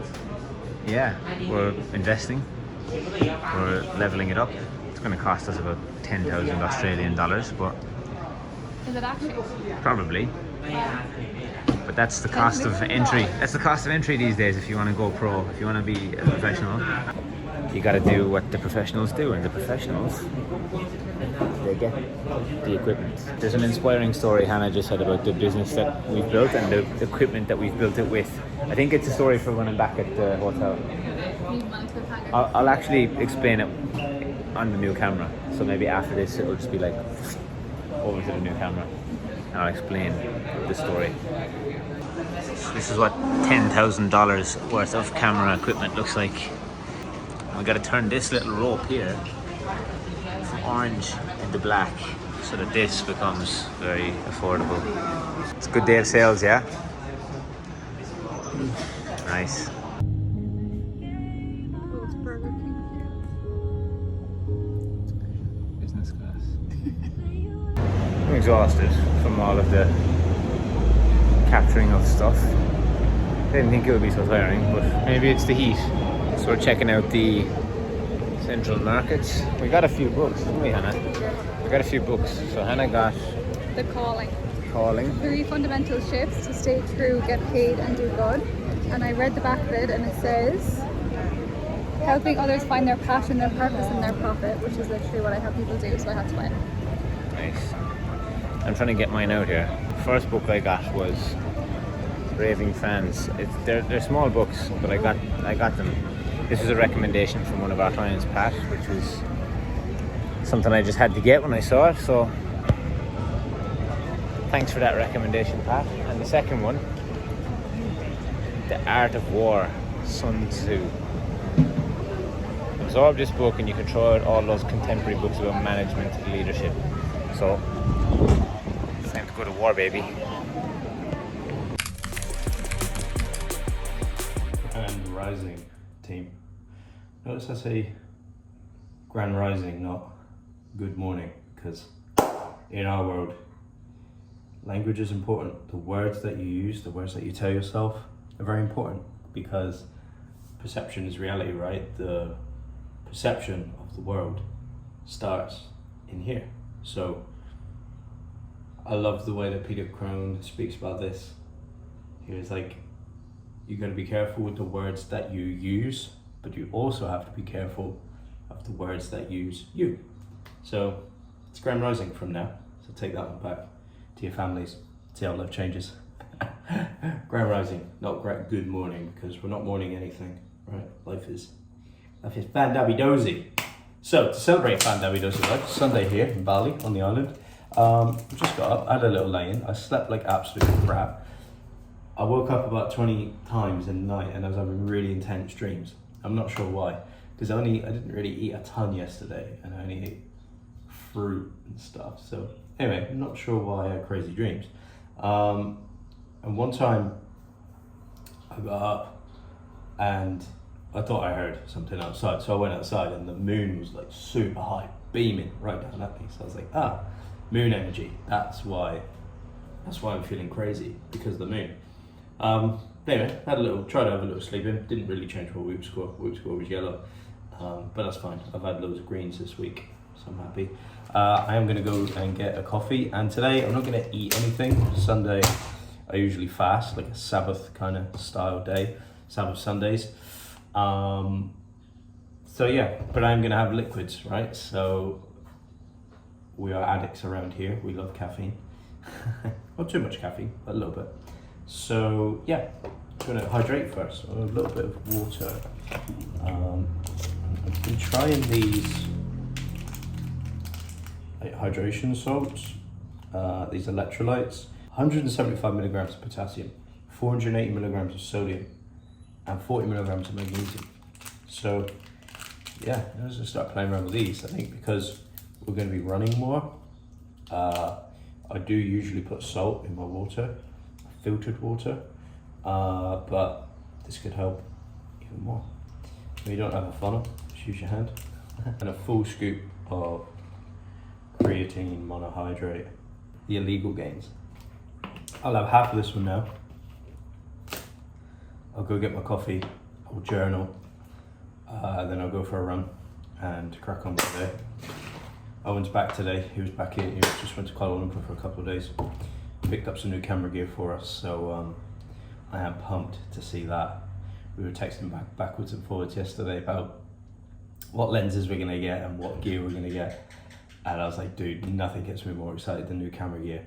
yeah, we're investing, we're leveling it up. It's going to cost us about 10,000 Australian dollars, but Is it actually? probably. But that's the cost of entry. That's the cost of entry these days if you want to go pro, if you want to be a professional. You got to do what the professionals do, and the professionals, they get the equipment. There's an inspiring story Hannah just said about the business that we've built and the equipment that we've built it with. I think it's a story for when I'm back at the hotel. I'll actually explain it on the new camera. So maybe after this it will just be like over to the new camera and I'll explain the story. This is what $10,000 worth of camera equipment looks like. We got to turn this little rope here from orange into black so that this becomes very affordable. It's a good day of sales, yeah? Nice. Business class. I'm exhausted from all of the capturing of stuff. I didn't think it would be so tiring, but maybe it's the heat. So we're checking out the central markets. We got a few books, didn't we, Hannah? We got a few books. So Hannah got The Calling. 3 fundamental shifts to stay true, get paid, and do good. And I read the back of it, and it says helping others find their passion, their purpose, and their profit, which is literally what I help people do. So I had to buy it. Nice. I'm trying to get mine out here. First book I got was Raving Fans. They're small books, but I got them. This was a recommendation from one of our clients, Pat, which was something I just had to get when I saw it. So thanks for that recommendation, Pat. And the second one, The Art of War, Sun Tzu. Absorb this book and you can throw out all those contemporary books about management and leadership. So it's time to go to war, baby. And Rising team. Notice I say Grand Rising, not Good Morning, because in our world, language is important. The words that you use, the words that you tell yourself are very important, because perception is reality, right? The perception of the world starts in here. So I love the way that Peter Crone speaks about this. He was like, you got to be careful with the words that you use, but you also have to be careful of the words that use you. So it's Grand Rising from now. So take that one back to your families. See how life changes. Grand Rising, not great Good Morning, because we're not mourning anything, right? Life is fan-dabby-dozy. So to celebrate fan-dabby-dozy life, Sunday here in Bali on the island. Just got up, I had a little lay-in. I slept like absolute crap. I woke up about 20 times in the night and I was having really intense dreams. I'm not sure why, because I didn't really eat a ton yesterday and I only ate fruit and stuff. So anyway, I'm not sure why I had crazy dreams. And one time I got up and I thought I heard something outside. So I went outside and the moon was like super high, beaming right down at me. So I was like, moon energy, that's why That's why I'm feeling crazy, because of the moon. Anyway, tried to have a little sleep in. Didn't really change my whoop score. Whoop score was yellow, but that's fine. I've had loads of greens this week, so I'm happy. I am going to go and get a coffee, and today I'm not going to eat anything. Sunday, I usually fast, like a Sabbath kind of style day, Sabbath Sundays. So yeah, but I'm going to have liquids, right? So we are addicts around here. We love caffeine. Not too much caffeine, but a little bit. So yeah, I'm going to hydrate first. A little bit of water. I've been trying these hydration salts, these electrolytes. 175 milligrams of potassium, 480 milligrams of sodium, and 40 milligrams of magnesium. So yeah, let's just start playing around with these. I think because we're going to be running more, I do usually put salt in my water, filtered water, but this could help even more. When you don't have a funnel, just use your hand. And a full scoop of creatine monohydrate, the illegal gains. I'll have half of this one now. I'll go get my coffee, I'll journal, then I'll go for a run and crack on with the day. Owen's back today. He was back here. He just went to Kuala Lumpur for a couple of days. Picked up some new camera gear for us, so I am pumped to see that. We were texting backwards and forwards yesterday about what lenses we're gonna get and what gear we're gonna get, and I was like, dude, nothing gets me more excited than new camera gear.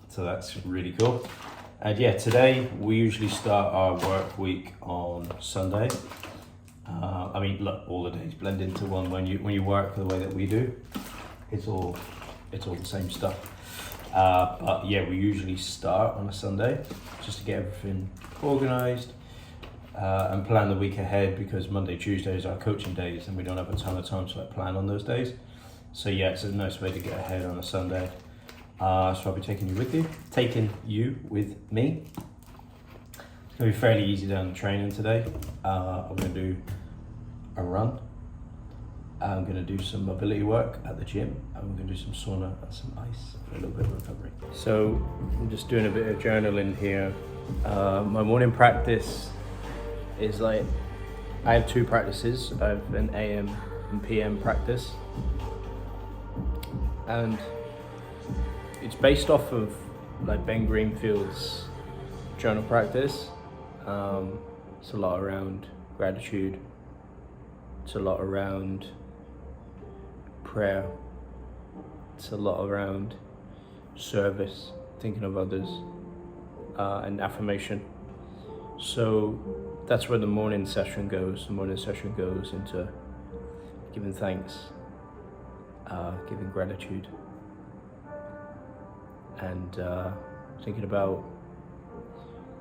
So that's really cool. And yeah, today we usually start our work week on Sunday. I mean, look, all the days blend into one when you work the way that we do. It's all the same stuff. But yeah, we usually start on a Sunday just to get everything organised and plan the week ahead, because Monday, Tuesday is our coaching days and we don't have a ton of time to plan on those days. So yeah, it's a nice way to get ahead on a Sunday. So I'll be taking you with me. It's going to be fairly easy down the training today. I'm going to do a run. I'm going to do some mobility work at the gym. And we're going to do some sauna and some ice for a little bit of recovery. So I'm just doing a bit of journaling here. My morning practice is like, I have two practices. I have an AM and PM practice. And it's based off of like Ben Greenfield's journal practice. It's a lot around gratitude. It's a lot around prayer. It's a lot around service, thinking of others, and affirmation. So that's where the morning session goes. The morning session goes into giving thanks, giving gratitude, and thinking about,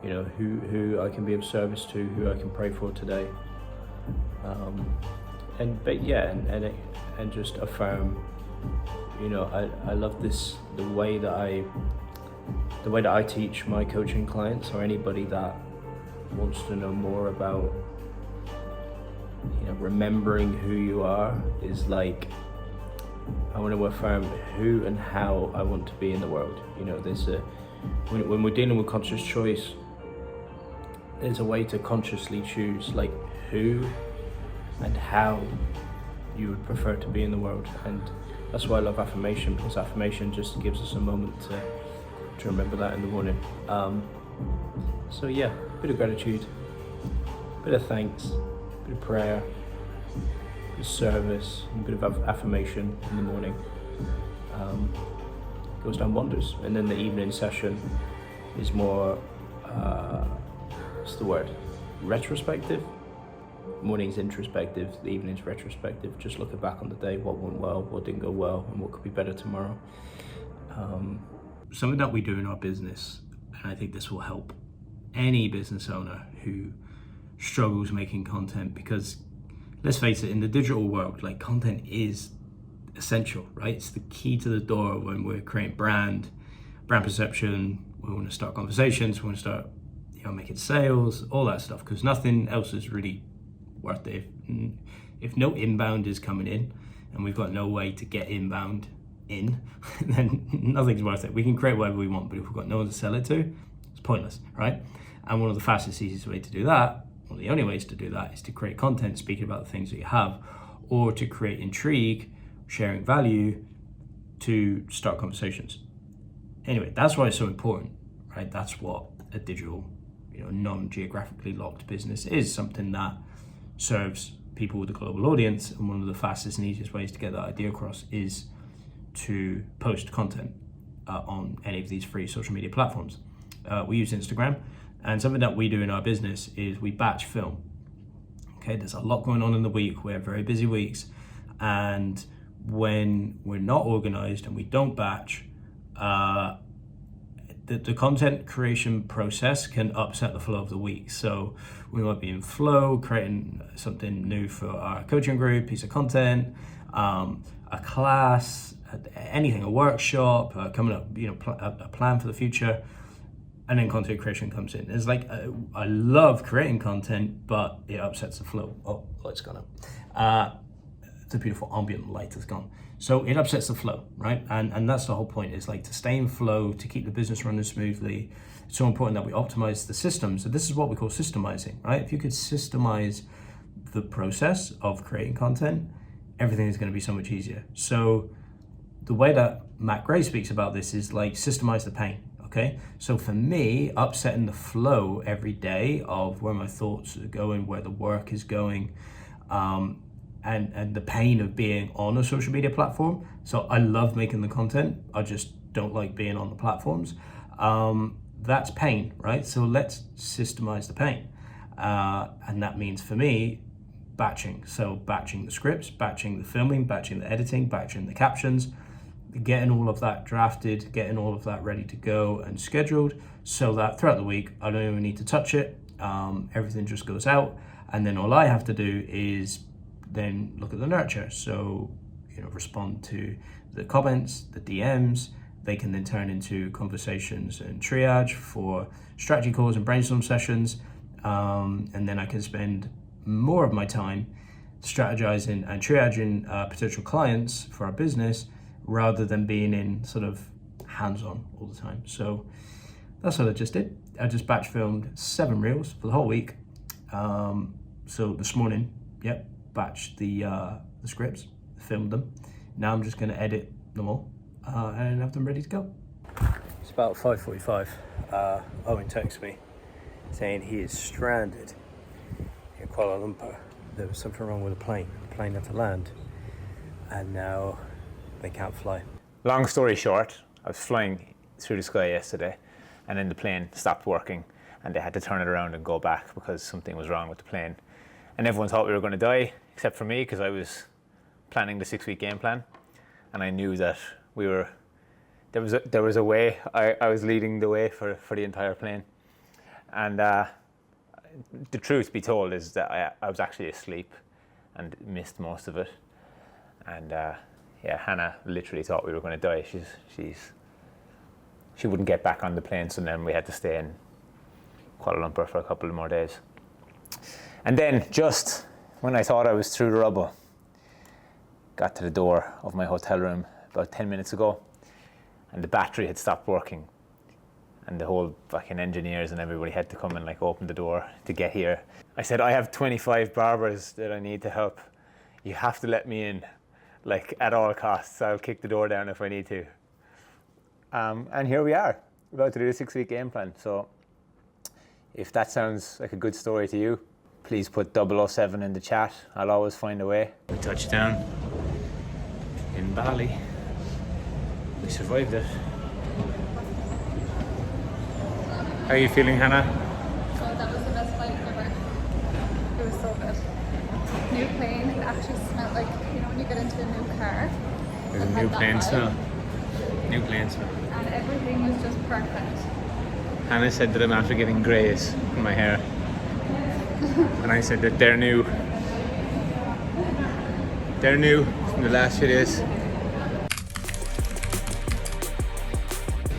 you know, who I can be of service to, who I can pray for today, and just affirm. You know, I love this, the way that I teach my coaching clients, or anybody that wants to know more about, you know, remembering who you are, is like, I want to affirm who and how I want to be in the world. You know, there's when we're dealing with conscious choice, there's a way to consciously choose like who and how you would prefer to be in the world. And that's why I love affirmation, because affirmation just gives us a moment to remember that in the morning. So yeah, a bit of gratitude, a bit of thanks, a bit of prayer, a bit of service, and a bit of affirmation in the morning. Goes down wonders. And then the evening session is more, what's the word? Retrospective? Morning's introspective, the evening's retrospective, just looking back on the day, what went well, what didn't go well, and what could be better tomorrow. Something that we do in our business, and I think this will help any business owner who struggles making content, because let's face it, in the digital world, like, content is essential, right? It's the key to the door when we're creating brand perception. We want to start conversations, we want to start, you know, making sales, all that stuff, because nothing else is really worth it. If no inbound is coming in and we've got no way to get inbound, in, then nothing's worth it. We can create whatever we want, but if we've got no one to sell it to, it's pointless, right? And one of the fastest, easiest way to do that, one of the only ways to do that, is to create content speaking about the things that you have, or to create intrigue, sharing value, to start conversations. Anyway, that's why it's so important, right? That's what a digital, non-geographically locked business is, something that serves people with a global audience. And one of the fastest and easiest ways to get that idea across is to post content on any of these free social media platforms. We use Instagram, and something that we do in our business is we batch film. Okay, there's a lot going on in the week. We have very busy weeks, and when we're not organized and we don't batch, the content creation process can upset the flow of the week. So we might be in flow, creating something new for our coaching group, piece of content, a class, anything, a workshop, coming up, a plan for the future, and then content creation comes in. It's like, I love creating content, but it upsets the flow. Oh, light's gone up. The beautiful ambient light has gone. So it upsets the flow, right? And that's the whole point, is like to stay in flow, to keep the business running smoothly. It's so important that we optimize the systems. So this is what we call systemizing, right? If you could systemize the process of creating content, everything is going to be so much easier. So the way that Matt Gray speaks about this is like systemize the pain, okay? So for me, upsetting the flow every day of where my thoughts are going, where the work is going, and the pain of being on a social media platform. So I love making the content, I just don't like being on the platforms. That's pain, right? So let's systemize the pain. And that means for me, batching. So batching the scripts, batching the filming, batching the editing, batching the captions, getting all of that drafted, getting all of that ready to go and scheduled, so that throughout the week, I don't even need to touch it. Everything just goes out. And then all I have to do is then look at the nurture. So, respond to the comments, the DMs. They can then turn into conversations and triage for strategy calls and brainstorm sessions. And then I can spend more of my time strategizing and triaging potential clients for our business, rather than being in sort of hands-on all the time. So that's what I just did. I just batch filmed 7 reels for the whole week. So this morning, batched the scripts, filmed them. Now I'm just going to edit them all and have them ready to go. It's about 5:45. Owen texts me saying he is stranded in Kuala Lumpur. There was something wrong with the plane. The plane had to land, and now they can't fly. Long story short, I was flying through the sky yesterday, and then the plane stopped working, and they had to turn it around and go back because something was wrong with the plane. And everyone thought we were going to die, except for me, because I was planning the 6-week game plan, and I knew that there was a way. I was leading the way for the entire plane. And the truth be told is that I was actually asleep and missed most of it. And Hannah literally thought we were going to die. She wouldn't get back on the plane, so then we had to stay in Kuala Lumpur for a couple of more days. And then, just when I thought I was through the rubble, got to the door of my hotel room about 10 minutes ago, and the battery had stopped working. And the whole fucking engineers and everybody had to come and open the door to get here. I said, I have 25 barbers that I need to help. You have to let me in, at all costs. I'll kick the door down if I need to. And here we are, about to do a 6-week game plan. So if that sounds like a good story to you, please put 007 in the chat. I'll always find a way. We touched down in Bali. We survived it. How are you feeling, Hannah? Oh, that was the best flight ever. It was so good. New plane. It actually smelled like, when you get into a new car. There's a new plane smell. New plane smell. And everything was just perfect. Hannah said that I'm after getting greys in my hair. And I said that they're new. They're new from the last few days.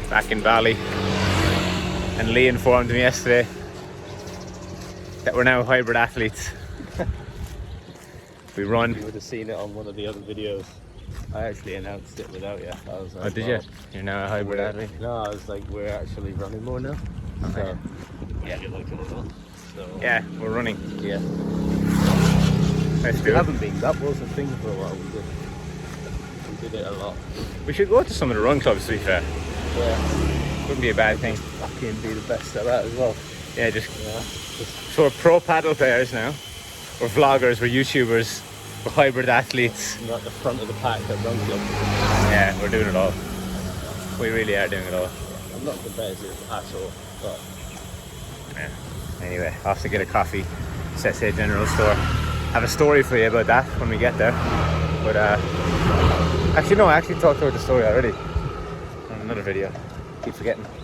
Back in Bali. And Lee informed me yesterday that we're now hybrid athletes. We run. You would have seen it on one of the other videos. I actually announced it without you. I was like, Oh, did you? You're now a hybrid athlete? No, I was like, we're actually running more now. So, yeah, you like it as well. So, Yeah, we're running. yeah. Let's We do it. haven't been. That was a thing for a while. We did it a lot. We should go to some of the run clubs, to be fair. Yeah. Wouldn't be a bad thing. Fucking be the best at that as well. Yeah, just Yeah. so we're pro paddle players now. We're vloggers, we're YouTubers, we're hybrid athletes. We're at the front of the pack at Run Club. Yeah, we're doing it all. We really are doing it all. I'm not competitive at all, but Yeah. Anyway, off to get a coffee. SA General Store. Have a story for you about that when we get there. But actually no, I actually talked about the story already on another video. Keep forgetting.